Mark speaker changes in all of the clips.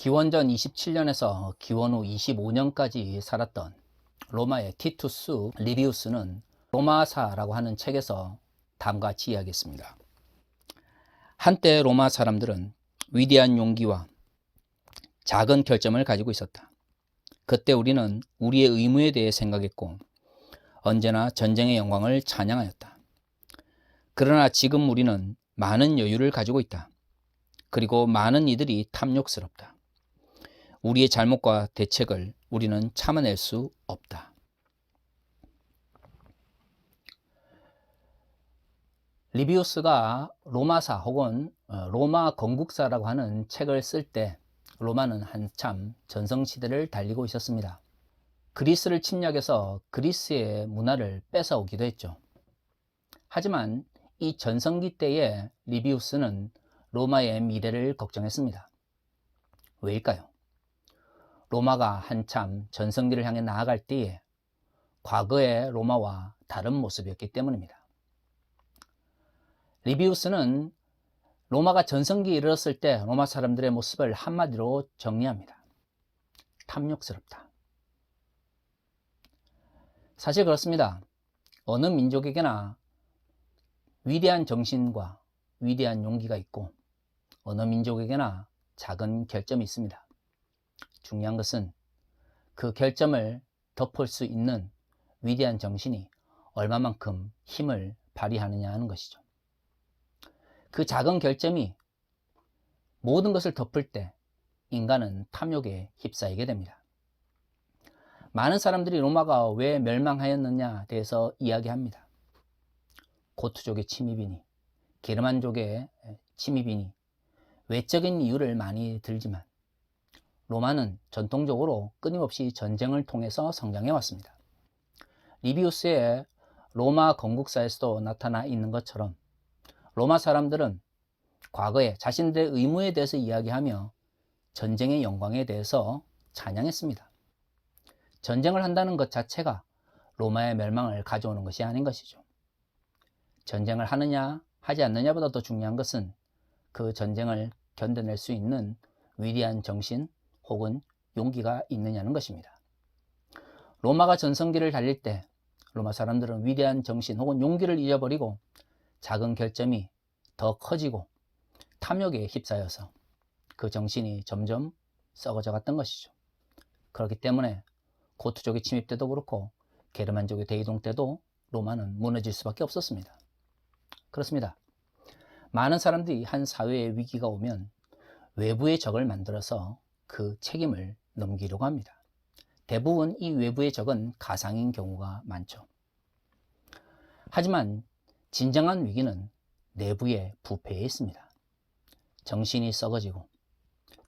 Speaker 1: 기원전 27년에서 기원 후 25년까지 살았던 로마의 티투스 리비우스는 로마사라고 하는 책에서 다음과 같이 이야기했습니다. 한때 로마 사람들은 위대한 용기와 작은 결점을 가지고 있었다. 그때 우리는 우리의 의무에 대해 생각했고 언제나 전쟁의 영광을 찬양하였다. 그러나 지금 우리는 많은 여유를 가지고 있다. 그리고 많은 이들이 탐욕스럽다. 우리의 잘못과 대책을 우리는 참아낼 수 없다. 리비우스가 로마사 혹은 로마 건국사라고 하는 책을 쓸 때 로마는 한참 전성시대를 달리고 있었습니다. 그리스를 침략해서 그리스의 문화를 뺏어오기도 했죠. 하지만 이 전성기 때에 리비우스는 로마의 미래를 걱정했습니다. 왜일까요? 로마가 한참 전성기를 향해 나아갈 때에 과거의 로마와 다른 모습이었기 때문입니다. 리비우스는 로마가 전성기에 이르렀을 때 로마 사람들의 모습을 한마디로 정리합니다. 탐욕스럽다. 사실 그렇습니다. 어느 민족에게나 위대한 정신과 위대한 용기가 있고 어느 민족에게나 작은 결점이 있습니다. 중요한 것은 그 결점을 덮을 수 있는 위대한 정신이 얼마만큼 힘을 발휘하느냐 하는 것이죠. 그 작은 결점이 모든 것을 덮을 때 인간은 탐욕에 휩싸이게 됩니다. 많은 사람들이 로마가 왜 멸망하였느냐에 대해서 이야기합니다. 고트족의 침입이니 게르만족의 침입이니 외적인 이유를 많이 들지만 로마는 전통적으로 끊임없이 전쟁을 통해서 성장해 왔습니다. 리비우스의 로마 건국사에서도 나타나 있는 것처럼 로마 사람들은 과거에 자신들의 의무에 대해서 이야기하며 전쟁의 영광에 대해서 찬양했습니다. 전쟁을 한다는 것 자체가 로마의 멸망을 가져오는 것이 아닌 것이죠. 전쟁을 하느냐 하지 않느냐보다 더 중요한 것은 그 전쟁을 견뎌낼 수 있는 위대한 정신 혹은 용기가 있느냐는 것입니다. 로마가 전성기를 달릴 때 로마 사람들은 위대한 정신 혹은 용기를 잊어버리고 작은 결점이 더 커지고 탐욕에 휩싸여서 그 정신이 점점 썩어져 갔던 것이죠. 그렇기 때문에 고트족의 침입 때도 그렇고 게르만족의 대이동 때도 로마는 무너질 수밖에 없었습니다. 그렇습니다. 많은 사람들이 한 사회의 위기가 오면 외부의 적을 만들어서 그 책임을 넘기려고 합니다. 대부분 이 외부의 적은 가상인 경우가 많죠. 하지만 진정한 위기는 내부의 부패에 있습니다. 정신이 썩어지고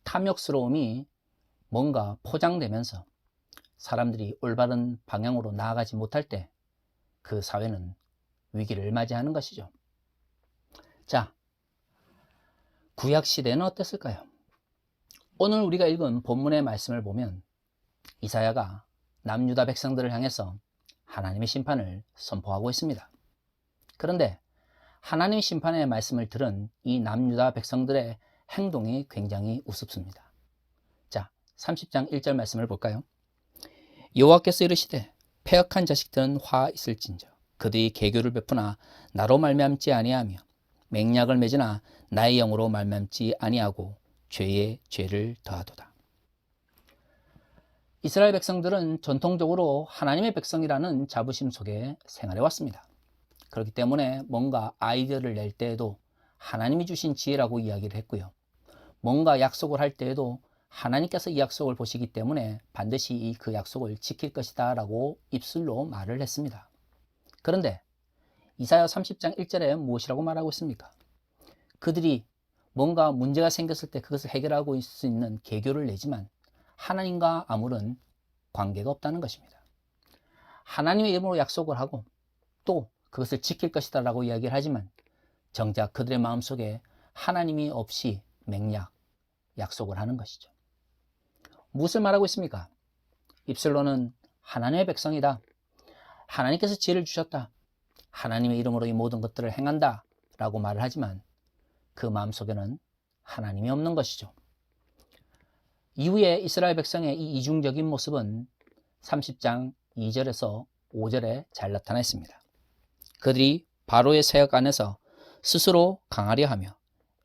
Speaker 1: 탐욕스러움이 뭔가 포장되면서 사람들이 올바른 방향으로 나아가지 못할 때 그 사회는 위기를 맞이하는 것이죠. 자, 구약시대는 어땠을까요? 오늘 우리가 읽은 본문의 말씀을 보면 이사야가 남유다 백성들을 향해서 하나님의 심판을 선포하고 있습니다. 그런데 하나님의 심판의 말씀을 들은 이 남유다 백성들의 행동이 굉장히 우습습니다. 자, 30장 1절 말씀을 볼까요? 여호와께서 이르시되 패역한 자식들은 화 있을진저 그들이 계교를 베푸나 나로 말미암지 아니하며 맹약을 맺으나 나의 영으로 말미암지 아니하고 죄에 죄를 더하도다. 이스라엘 백성들은 전통적으로 하나님의 백성이라는 자부심 속에 생활해 왔습니다. 그렇기 때문에 뭔가 아이디어를 낼 때에도 하나님이 주신 지혜라고 이야기를 했고요. 뭔가 약속을 할 때에도 하나님께서 이 약속을 보시기 때문에 반드시 그 약속을 지킬 것이다 라고 입술로 말을 했습니다. 그런데 이사야 30장 1절에 무엇이라고 말하고 있습니까? 그들이 뭔가 문제가 생겼을 때 그것을 해결하고 있을 수 있는 계교를 내지만 하나님과 아무런 관계가 없다는 것입니다. 하나님의 이름으로 약속을 하고 또 그것을 지킬 것이다 라고 이야기를 하지만 정작 그들의 마음속에 하나님이 없이 맹약, 약속을 하는 것이죠. 무엇을 말하고 있습니까? 입술로는 하나님의 백성이다. 하나님께서 지혜를 주셨다. 하나님의 이름으로 이 모든 것들을 행한다 라고 말을 하지만 그 마음속에는 하나님이 없는 것이죠. 이후에 이스라엘 백성의 이 이중적인 모습은 30장 2절에서 5절에 잘 나타나 있습니다. 그들이 바로의 세력 안에서 스스로 강하려 하며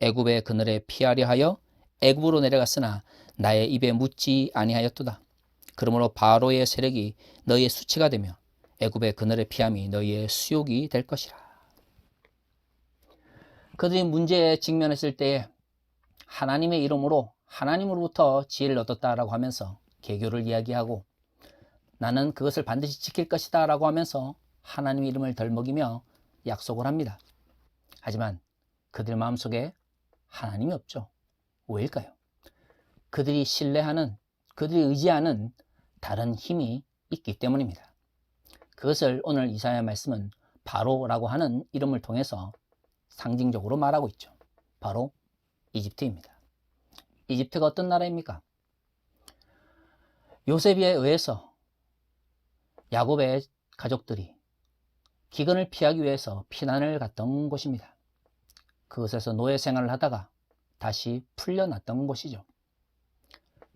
Speaker 1: 애굽의 그늘에 피하려 하여 애굽으로 내려갔으나 나의 입에 묻지 아니하였도다. 그러므로 바로의 세력이 너희의 수치가 되며 애굽의 그늘에 피함이 너희의 수욕이 될 것이라. 그들이 문제에 직면했을 때에 하나님의 이름으로 하나님으로부터 지혜를 얻었다라고 하면서 개교를 이야기하고 나는 그것을 반드시 지킬 것이다 라고 하면서 하나님의 이름을 덜먹이며 약속을 합니다. 하지만 그들 마음속에 하나님이 없죠. 왜일까요? 그들이 신뢰하는, 그들이 의지하는 다른 힘이 있기 때문입니다. 그것을 오늘 이사야 말씀은 바로라고 하는 이름을 통해서 상징적으로 말하고 있죠. 바로 이집트입니다. 이집트가 어떤 나라입니까? 요셉에 의해서 야곱의 가족들이 기근을 피하기 위해서 피난을 갔던 곳입니다. 그곳에서 노예 생활을 하다가 다시 풀려났던 곳이죠.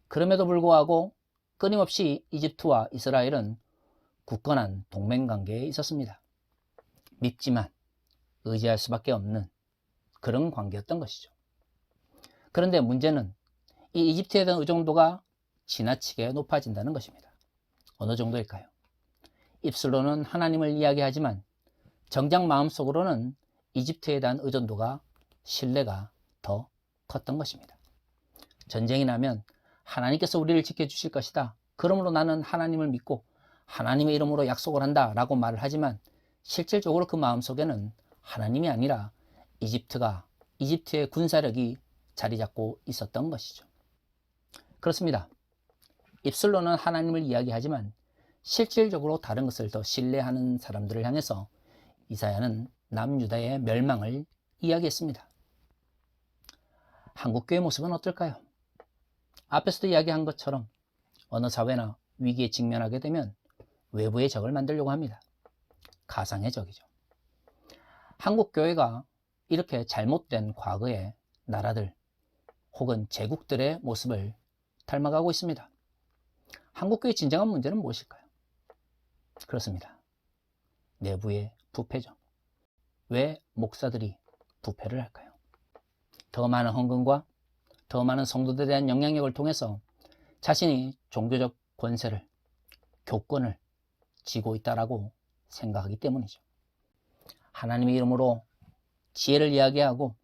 Speaker 1: 그럼에도 불구하고 끊임없이 이집트와 이스라엘은 굳건한 동맹관계에 있었습니다. 믿지만 의지할 수밖에 없는 그런 관계였던 것이죠. 그런데 문제는 이 이집트에 대한 의존도가 지나치게 높아진다는 것입니다. 어느 정도일까요? 입술로는 하나님을 이야기하지만 정작 마음속으로는 이집트에 대한 의존도가, 신뢰가 더 컸던 것입니다. 전쟁이 나면 하나님께서 우리를 지켜주실 것이다. 그러므로 나는 하나님을 믿고 하나님의 이름으로 약속을 한다 라고 말을 하지만 실질적으로 그 마음속에는 하나님이 아니라 이집트의 군사력이 자리 잡고 있었던 것이죠. 그렇습니다. 입술로는 하나님을 이야기하지만 실질적으로 다른 것을 더 신뢰하는 사람들을 향해서 이사야는 남유다의 멸망을 이야기했습니다. 한국교회 모습은 어떨까요? 앞에서도 이야기한 것처럼 어느 사회나 위기에 직면하게 되면 외부의 적을 만들려고 합니다. 가상의 적이죠. 한국교회가 이렇게 잘못된 과거의 나라들 혹은 제국들의 모습을 닮아가고 있습니다. 한국교회의 진정한 문제는 무엇일까요? 그렇습니다. 내부의 부패죠. 왜 목사들이 부패를 할까요? 더 많은 헌금과 더 많은 성도들에 대한 영향력을 통해서 자신이 종교적 권세를, 교권을 쥐고 있다라고 생각하기 때문이죠. 하나님의 이름으로 지혜를 이야기하고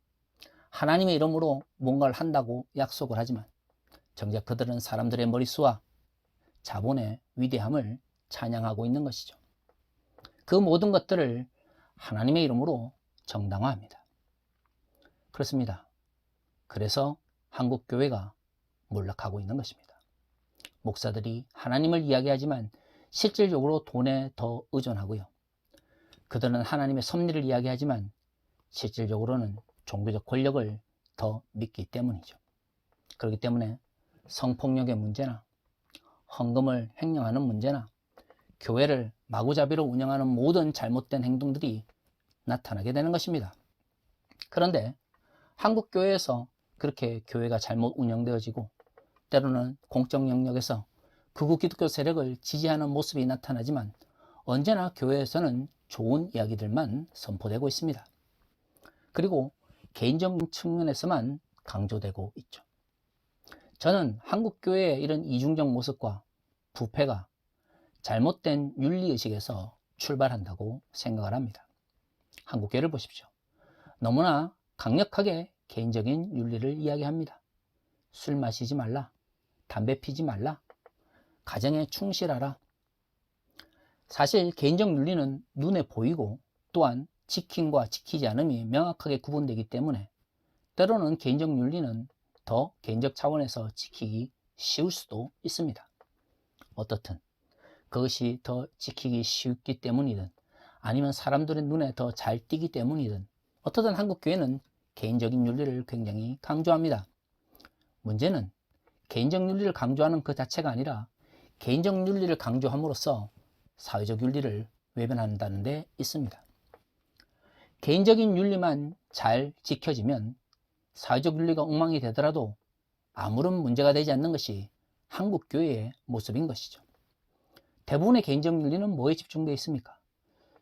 Speaker 1: 하나님의 이름으로 뭔가를 한다고 약속을 하지만 정작 그들은 사람들의 머릿수와 자본의 위대함을 찬양하고 있는 것이죠. 그 모든 것들을 하나님의 이름으로 정당화합니다. 그렇습니다. 그래서 한국교회가 몰락하고 있는 것입니다. 목사들이 하나님을 이야기하지만 실질적으로 돈에 더 의존하고요. 그들은 하나님의 섭리를 이야기하지만 실질적으로는 종교적 권력을 더 믿기 때문이죠. 그렇기 때문에 성폭력의 문제나 헌금을 횡령하는 문제나 교회를 마구잡이로 운영하는 모든 잘못된 행동들이 나타나게 되는 것입니다. 그런데 한국교회에서 그렇게 교회가 잘못 운영되어지고 때로는 공적 영역에서 극우 기독교 세력을 지지하는 모습이 나타나지만 언제나 교회에서는 좋은 이야기들만 선포되고 있습니다. 그리고 개인적인 측면에서만 강조되고 있죠. 저는 한국교회의 이런 이중적 모습과 부패가 잘못된 윤리의식에서 출발한다고 생각을 합니다. 한국교회를 보십시오. 너무나 강력하게 개인적인 윤리를 이야기합니다. 술 마시지 말라, 담배 피지 말라, 가정에 충실하라. 사실 개인적 윤리는 눈에 보이고 또한 지킴과 지키지 않음이 명확하게 구분되기 때문에 때로는 개인적 윤리는 더 개인적 차원에서 지키기 쉬울 수도 있습니다. 어떻든 그것이 더 지키기 쉽기 때문이든 아니면 사람들의 눈에 더 잘 띄기 때문이든 어떻든 한국교회는 개인적인 윤리를 굉장히 강조합니다. 문제는 개인적 윤리를 강조하는 그 자체가 아니라 개인적 윤리를 강조함으로써 사회적 윤리를 외면한다는 데 있습니다. 개인적인 윤리만 잘 지켜지면 사회적 윤리가 엉망이 되더라도 아무런 문제가 되지 않는 것이 한국 교회의 모습인 것이죠. 대부분의 개인적 윤리는 뭐에 집중되어 있습니까?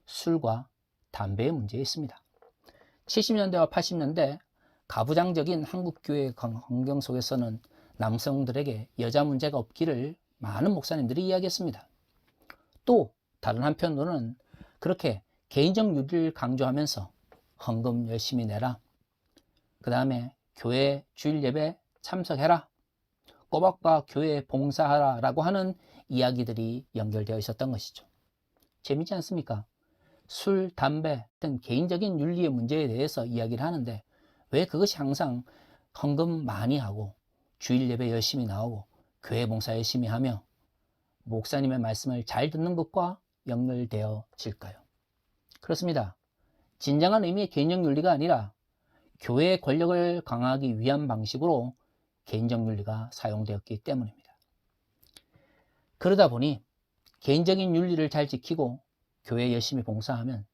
Speaker 1: 술과 담배의 문제에 있습니다. 70년대와 80년대 가부장적인 한국 교회 환경 속에서는 남성들에게 여자 문제가 없기를 많은 목사님들이 이야기했습니다. 또 다른 한편으로는 그렇게 개인적 윤리를 강조하면서 헌금 열심히 내라, 그 다음에 교회 주일 예배 참석해라, 꼬박꼬박 교회에 봉사하라 라고 하는 이야기들이 연결되어 있었던 것이죠. 재밌지 않습니까? 술, 담배 등 개인적인 윤리의 문제에 대해서 이야기를 하는데 왜 그것이 항상 헌금 많이 하고 주일 예배 열심히 나오고 교회 봉사 열심히 하며 목사님의 말씀을 잘 듣는 것과 연결되어질까요? 그렇습니다. 진정한 의미의 개인적 윤리가 아니라 교회의 권력을 강화하기 위한 방식으로 개인적 윤리가 사용되었기 때문입니다. 그러다 보니 개인적인 윤리를 잘 지키고 교회에 열심히 봉사하면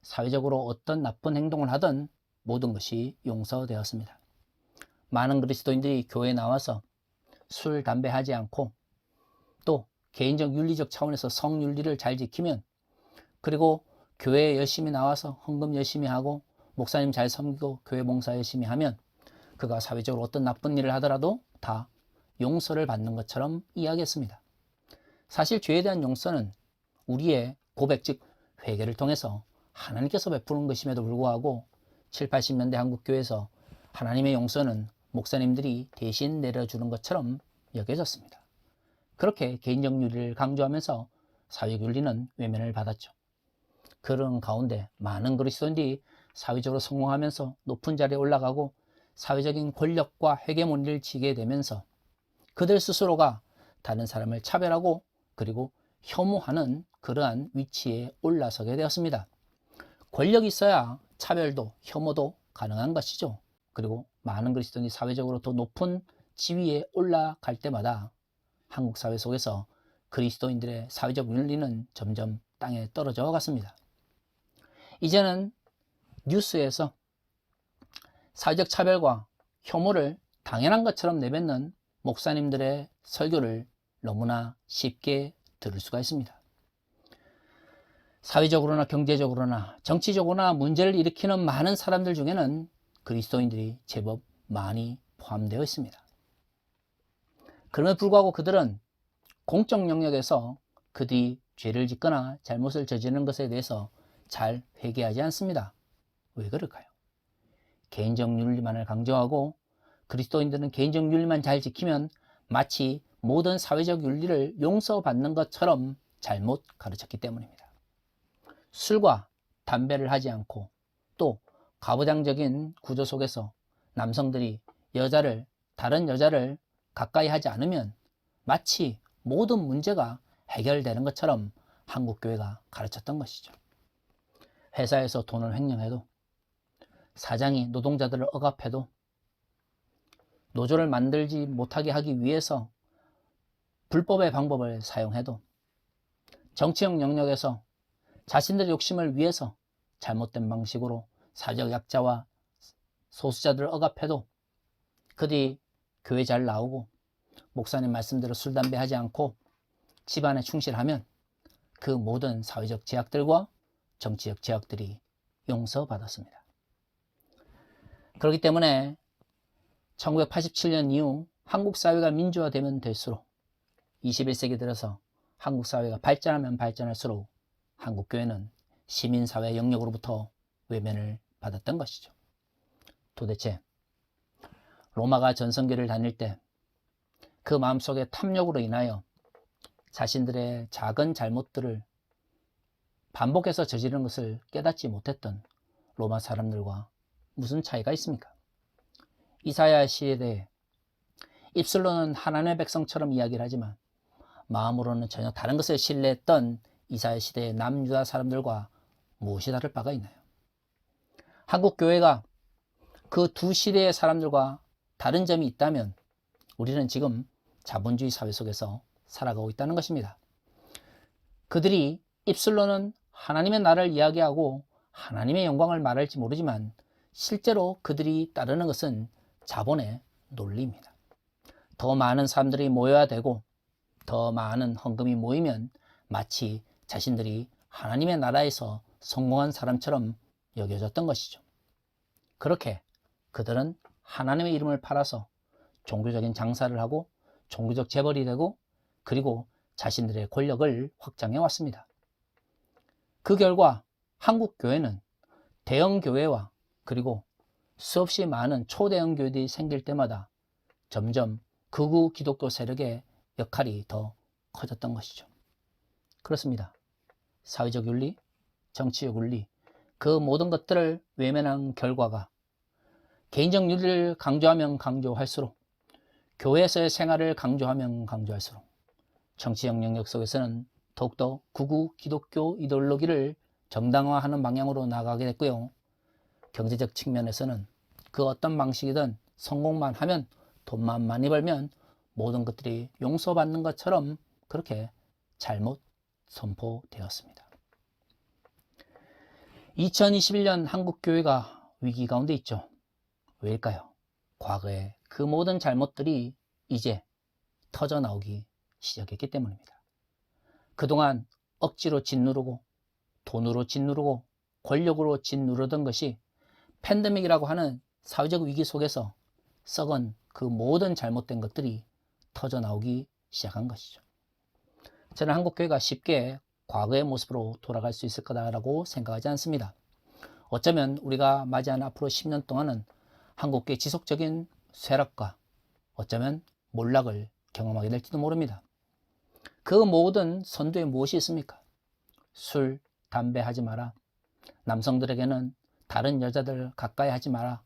Speaker 1: 사회적으로 어떤 나쁜 행동을 하든 모든 것이 용서되었습니다. 많은 그리스도인들이 교회에 나와서 술, 담배 하지 않고 또 개인적 윤리적 차원에서 성윤리를 잘 지키면, 그리고 교회에 열심히 나와서 헌금 열심히 하고 목사님 잘 섬기고 교회 봉사 열심히 하면 그가 사회적으로 어떤 나쁜 일을 하더라도 다 용서를 받는 것처럼 이야기했습니다. 사실 죄에 대한 용서는 우리의 고백, 즉 회개를 통해서 하나님께서 베푸는 것임에도 불구하고 7, 80년대 한국교회에서 하나님의 용서는 목사님들이 대신 내려주는 것처럼 여겨졌습니다. 그렇게 개인적 윤리를 강조하면서 사회적 윤리는 외면을 받았죠. 그런 가운데 많은 그리스도인들이 사회적으로 성공하면서 높은 자리에 올라가고 사회적인 권력과 헤게모니를 지게 되면서 그들 스스로가 다른 사람을 차별하고 그리고 혐오하는 그러한 위치에 올라서게 되었습니다. 권력이 있어야 차별도 혐오도 가능한 것이죠. 그리고 많은 그리스도인이 사회적으로 더 높은 지위에 올라갈 때마다 한국 사회 속에서 그리스도인들의 사회적 윤리는 점점 땅에 떨어져 갔습니다. 이제는 뉴스에서 사회적 차별과 혐오를 당연한 것처럼 내뱉는 목사님들의 설교를 너무나 쉽게 들을 수가 있습니다. 사회적으로나 경제적으로나 정치적으로나 문제를 일으키는 많은 사람들 중에는 그리스도인들이 제법 많이 포함되어 있습니다. 그럼에도 불구하고 그들은 공적 영역에서 그들이 죄를 짓거나 잘못을 저지르는 것에 대해서 잘 회개하지 않습니다. 왜 그럴까요? 개인적 윤리만을 강조하고 그리스도인들은 개인적 윤리만 잘 지키면 마치 모든 사회적 윤리를 용서받는 것처럼 잘못 가르쳤기 때문입니다. 술과 담배를 하지 않고 또 가부장적인 구조 속에서 남성들이 다른 여자를 가까이 하지 않으면 마치 모든 문제가 해결되는 것처럼 한국교회가 가르쳤던 것이죠. 회사에서 돈을 횡령해도, 사장이 노동자들을 억압해도, 노조를 만들지 못하게 하기 위해서 불법의 방법을 사용해도, 정치적 영역에서 자신들의 욕심을 위해서 잘못된 방식으로 사회적 약자와 소수자들을 억압해도 그들이 교회 잘 나오고 목사님 말씀대로 술, 담배 하지 않고 집안에 충실하면 그 모든 사회적 제약들과 정치적 제약들이 용서받았습니다. 그렇기 때문에 1987년 이후 한국 사회가 민주화되면 될수록 21세기 들어서 한국 사회가 발전하면 발전할수록 한국 교회는 시민사회 영역으로부터 외면을 받았던 것이죠. 도대체 로마가 전성기를 다닐 때 그 마음속에 탐욕으로 인하여 자신들의 작은 잘못들을 반복해서 저지르는 것을 깨닫지 못했던 로마 사람들과 무슨 차이가 있습니까? 이사야 시대에 입술로는 하나님의 백성처럼 이야기를 하지만 마음으로는 전혀 다른 것을 신뢰했던 이사야 시대의 남유다 사람들과 무엇이 다를 바가 있나요? 한국 교회가 그 두 시대의 사람들과 다른 점이 있다면 우리는 지금 자본주의 사회 속에서 살아가고 있다는 것입니다. 그들이 입술로는 하나님의 나라를 이야기하고 하나님의 영광을 말할지 모르지만 실제로 그들이 따르는 것은 자본의 논리입니다. 더 많은 사람들이 모여야 되고 더 많은 헌금이 모이면 마치 자신들이 하나님의 나라에서 성공한 사람처럼 여겨졌던 것이죠. 그렇게 그들은 하나님의 이름을 팔아서 종교적인 장사를 하고 종교적 재벌이 되고 그리고 자신들의 권력을 확장해 왔습니다. 그 결과 한국 교회는 대형 교회와 그리고 수없이 많은 초대형 교회들이 생길 때마다 점점 극우 기독교 세력의 역할이 더 커졌던 것이죠. 그렇습니다. 사회적 윤리, 정치적 윤리, 그 모든 것들을 외면한 결과가 개인적 윤리를 강조하면 강조할수록 교회에서의 생활을 강조하면 강조할수록 정치적 영역 속에서는 더욱더 극우 기독교 이데올로기를 정당화하는 방향으로 나가게 됐고요. 경제적 측면에서는 그 어떤 방식이든 성공만 하면 돈만 많이 벌면 모든 것들이 용서받는 것처럼 그렇게 잘못 선포되었습니다. 2021년 한국교회가 위기 가운데 있죠. 왜일까요? 과거의 그 모든 잘못들이 이제 터져나오기 시작했기 때문입니다. 그동안 억지로 짓누르고 돈으로 짓누르고 권력으로 짓누르던 것이 팬데믹이라고 하는 사회적 위기 속에서 썩은 그 모든 잘못된 것들이 터져나오기 시작한 것이죠. 저는 한국교회가 쉽게 과거의 모습으로 돌아갈 수 있을 거다라고 생각하지 않습니다. 어쩌면 우리가 맞이하는 앞으로 10년 동안은 한국교회 지속적인 쇠락과 어쩌면 몰락을 경험하게 될지도 모릅니다. 그 모든 선두에 무엇이 있습니까? 술, 담배 하지 마라. 남성들에게는 다른 여자들 가까이 하지 마라.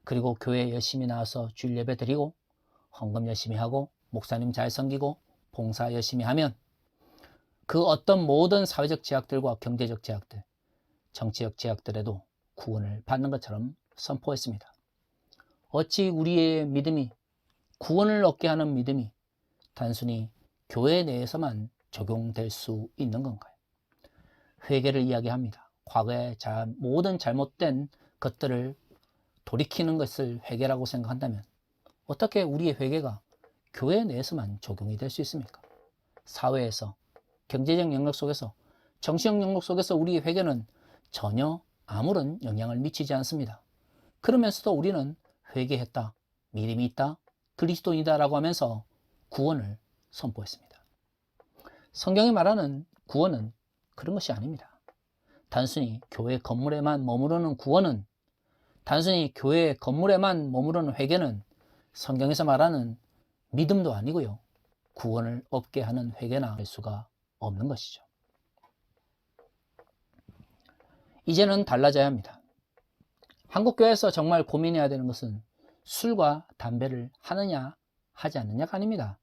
Speaker 1: 그리고 교회에 열심히 나와서 주일 예배 드리고 헌금 열심히 하고 목사님 잘 섬기고 봉사 열심히 하면 그 어떤 모든 사회적 제약들과 경제적 제약들, 정치적 제약들에도 구원을 받는 것처럼 선포했습니다. 어찌 우리의 믿음이 구원을 얻게 하는 믿음이 단순히 교회 내에서만 적용될 수 있는 건가요? 회개를 이야기합니다. 과거의 모든 잘못된 것들을 돌이키는 것을 회개라고 생각한다면 어떻게 우리의 회개가 교회 내에서만 적용이 될 수 있습니까? 사회에서, 경제적 영역 속에서, 정치적 영역 속에서 우리의 회개는 전혀 아무런 영향을 미치지 않습니다. 그러면서도 우리는 회개했다, 믿음이 있다, 그리스도인이다 라고 하면서 구원을 선포했습니다. 성경이 말하는 구원은 그런 것이 아닙니다. 단순히 교회 건물에만 머무르는 구원은, 단순히 교회 건물에만 머무르는 회개는 성경에서 말하는 믿음도 아니고요. 구원을 얻게 하는 회개나 할 수가 없는 것이죠. 이제는 달라져야 합니다. 한국교회에서 정말 고민해야 되는 것은 술과 담배를 하느냐 하지 않느냐가 아닙니다.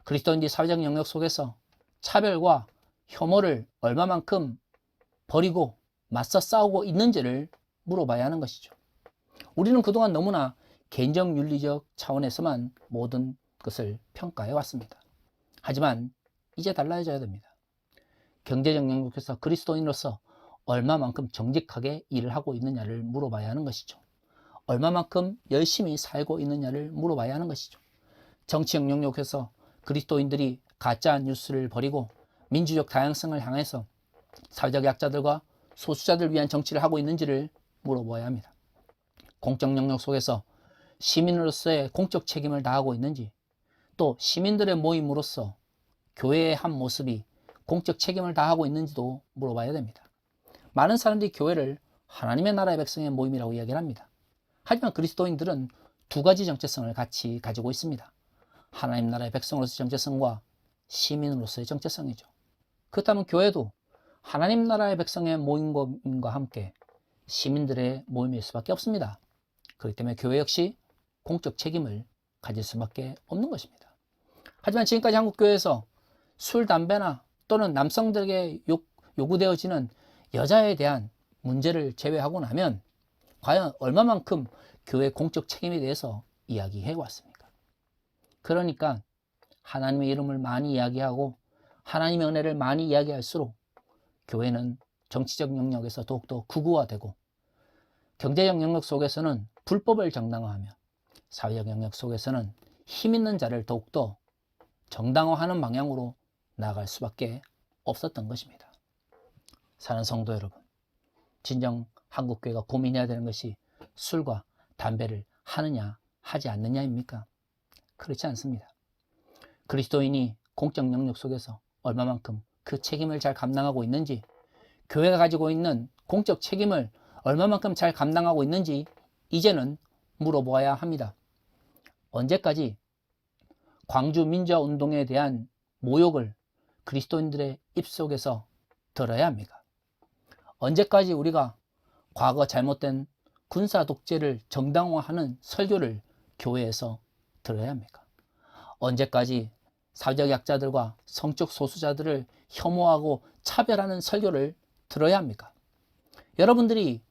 Speaker 1: 그리스도인들이 사회적 영역 속에서 차별과 혐오를 얼마만큼 버리고 맞서 싸우고 있는지를 물어봐야 하는 것이죠. 우리는 그동안 너무나 개인적 윤리적 차원에서만 모든 것을 평가해 왔습니다. 하지만 이제 달라져야 됩니다. 경제적 영역에서 그리스도인으로서 얼마만큼 정직하게 일을 하고 있느냐를 물어봐야 하는 것이죠. 얼마만큼 열심히 살고 있느냐를 물어봐야 하는 것이죠. 정치적 영역에서 그리스도인들이 가짜 뉴스를 버리고 민주적 다양성을 향해서 사회적 약자들과 소수자들 위한 정치를 하고 있는지를 물어봐야 합니다. 공적 영역 속에서 시민으로서의 공적 책임을 다하고 있는지, 또 시민들의 모임으로서 교회의 한 모습이 공적 책임을 다하고 있는지도 물어봐야 됩니다. 많은 사람들이 교회를 하나님의 나라의 백성의 모임이라고 이야기를 합니다. 하지만 그리스도인들은 두 가지 정체성을 같이 가지고 있습니다. 하나님 나라의 백성으로서의 정체성과 시민으로서의 정체성이죠. 그렇다면 교회도 하나님 나라의 백성의 모임과 함께 시민들의 모임일 수밖에 없습니다. 그렇기 때문에 교회 역시 공적 책임을 가질 수밖에 없는 것입니다. 하지만 지금까지 한국교회에서 술, 담배나 또는 남성들에게 요구되어지는 여자에 대한 문제를 제외하고 나면 과연 얼마만큼 교회 공적 책임에 대해서 이야기해 왔습니까? 그러니까 하나님의 이름을 많이 이야기하고 하나님의 은혜를 많이 이야기할수록 교회는 정치적 영역에서 더욱더 극우화되고 경제적 영역 속에서는 불법을 정당화하며 사회적 영역 속에서는 힘 있는 자를 더욱더 정당화하는 방향으로 나아갈 수밖에 없었던 것입니다. 사랑하는 성도 여러분, 진정 한국교회가 고민해야 되는 것이 술과 담배를 하느냐 하지 않느냐입니까? 그렇지 않습니다. 그리스도인이 공적 영역 속에서 얼마만큼 그 책임을 잘 감당하고 있는지, 교회가 가지고 있는 공적 책임을 얼마만큼 잘 감당하고 있는지 이제는 물어보아야 합니다. 언제까지 광주 민주화운동에 대한 모욕을 그리스도인들의 입속에서 들어야 합니까? 언제까지 우리가 과거 잘못된 군사 독재를 정당화하는 설교를 교회에서 들어야 합니까? 언제까지 사회적 약자들과 성적 소수자들을 혐오하고 차별하는 설교를 들어야 합니까? 여러분들이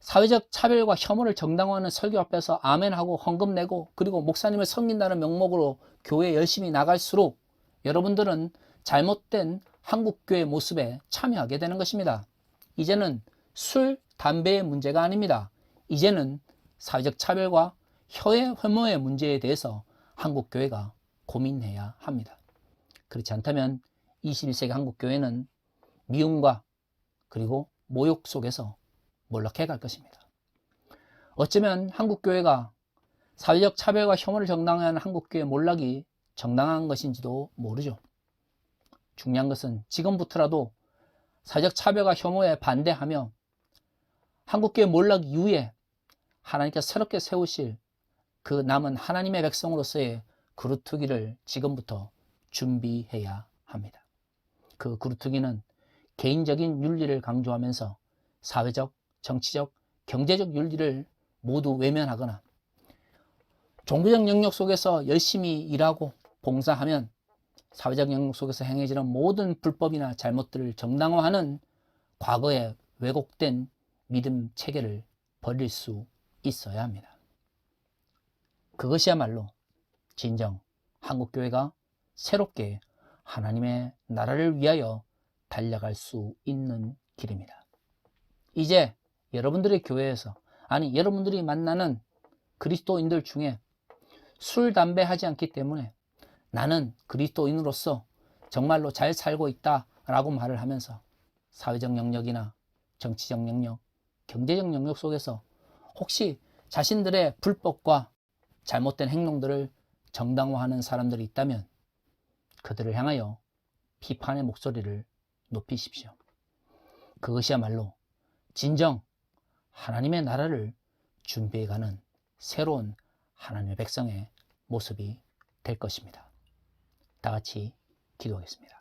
Speaker 1: 사회적 차별과 혐오를 정당화하는 설교 앞에서 아멘하고 헌금 내고 그리고 목사님을 섬긴다는 명목으로 교회에 열심히 나갈수록 여러분들은 잘못된 한국교회 모습에 참여하게 되는 것입니다. 이제는 술, 담배의 문제가 아닙니다. 이제는 사회적 차별과 혐오의 문제에 대해서 한국교회가 고민해야 합니다. 그렇지 않다면 21세기 한국교회는 미움과 그리고 모욕 속에서 몰락해 갈 것입니다. 어쩌면 한국교회가 사회적 차별과 혐오를 정당화하는 한국교회 몰락이 정당한 것인지도 모르죠. 중요한 것은 지금부터라도 사회적 차별과 혐오에 반대하며 한국교회 몰락 이후에 하나님께서 새롭게 세우실 그 남은 하나님의 백성으로서의 그루터기를 지금부터 준비해야 합니다. 그 그루터기는 개인적인 윤리를 강조하면서 사회적, 정치적, 경제적 윤리를 모두 외면하거나 종교적 영역 속에서 열심히 일하고 봉사하면 사회적 영역 속에서 행해지는 모든 불법이나 잘못들을 정당화하는 과거의 왜곡된 믿음 체계를 버릴 수 있어야 합니다. 그것이야말로 진정 한국교회가 새롭게 하나님의 나라를 위하여 달려갈 수 있는 길입니다. 이제 여러분들의 교회에서, 아니 여러분들이 만나는 그리스도인들 중에 술, 담배 하지 않기 때문에 나는 그리스도인으로서 정말로 잘 살고 있다 라고 말을 하면서 사회적 영역이나 정치적 영역, 경제적 영역 속에서 혹시 자신들의 불법과 잘못된 행동들을 정당화하는 사람들이 있다면 그들을 향하여 비판의 목소리를 높이십시오. 그것이야말로 진정 하나님의 나라를 준비해가는 새로운 하나님의 백성의 모습이 될 것입니다. 다 같이 기도하겠습니다.